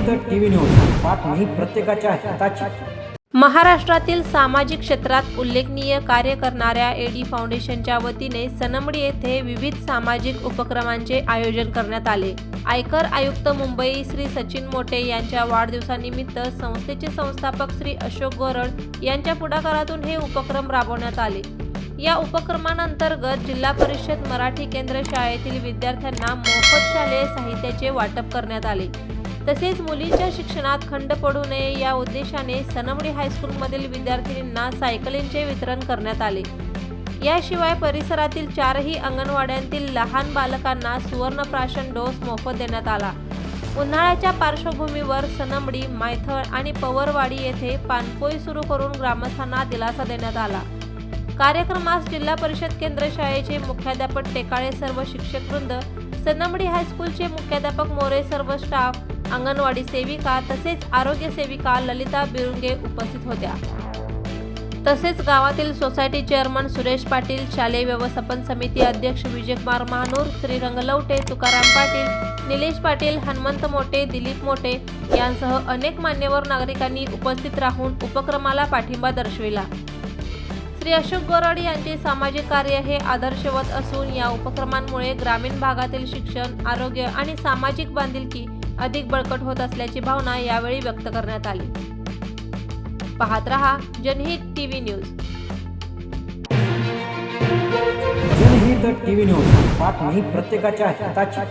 जनहित TV news बातमी प्रत्येकाच्या हिताची। महाराष्ट्रातील सामाजिक क्षेत्रात उल्लेखनीय कार्य करणाऱ्या एडी फाउंडेशनच्या वतीने सनमडी येथे विविध सामाजिक उपक्रमांचे आयोजन करण्यात आले। आयकर आयुक्त मुंबई श्री सचिन मोटे यांच्या वाढदिवसानिमित्त संस्थेचे संस्थापक श्री अशोक गोरड यांच्या पुढाकारातून हे उपक्रम राबवण्यात आले। या उपक्रमांतर्गत जिल्हा परिषद मराठी केंद्र शाळेतील विद्यार्थ्यांना मोफत शालेय साहित्याचे वाटप करण्यात आले। तसेच मुलींच्या शिक्षणात खंड पडू नये या उद्देशाने सनमडी हायस्कूलमधील विद्यार्थिनींना सायकलींचे वितरण करण्यात आले। याशिवाय परिसरातील 4ही अंगणवाड्यांतील लहान बालकांना सुवर्णप्राशन डोस मोफत देण्यात आला। उन्हाळ्याच्या पार्श्वभूमीवर सनमडी, मायथळ आणि पवरवाडी येथे पानपोई सुरू करून ग्रामस्थांना दिलासा देण्यात आला। कार्यक्रमास जिल्हा परिषद केंद्र शाळेचे मुख्याध्यापक टेकाळे, सर्व शिक्षकवृंद, सनमडी हायस्कूलचे मुख्याध्यापक मोरे, सर्व स्टाफ, अंगणवाडी सेविका तसेच आरोग्य सेविका ललिता बिरुंगे उपस्थित होत्या। तसेच गावातील सोसायटी चेअरमन सुरेश पाटील, शालेय व्यवस्थापन समिती अध्यक्ष विजयकुमार महानूर, श्रीरंग लवटे, तुकाराम पाटील, निलेश पाटील, हनुमंत मोटे, दिलीप मोटे यांसह अनेक मान्यवर नागरिकांनी उपस्थित राहून उपक्रमाला पाठिंबा दर्शविला। श्री अशोक गोरड यांचे सामाजिक कार्य हे आदर्शवत असून या उपक्रमांमुळे ग्रामीण भागातील शिक्षण, आरोग्य आणि सामाजिक बांधिलकी अधिक बळकट होत असल्याची भावना यावेळी व्यक्त करण्यात आली। पाहत रहा जनहित टीव्ही न्यूज। जनहित टीव्ही न्यूज बातमी प्रत्येकाच्या हिताची।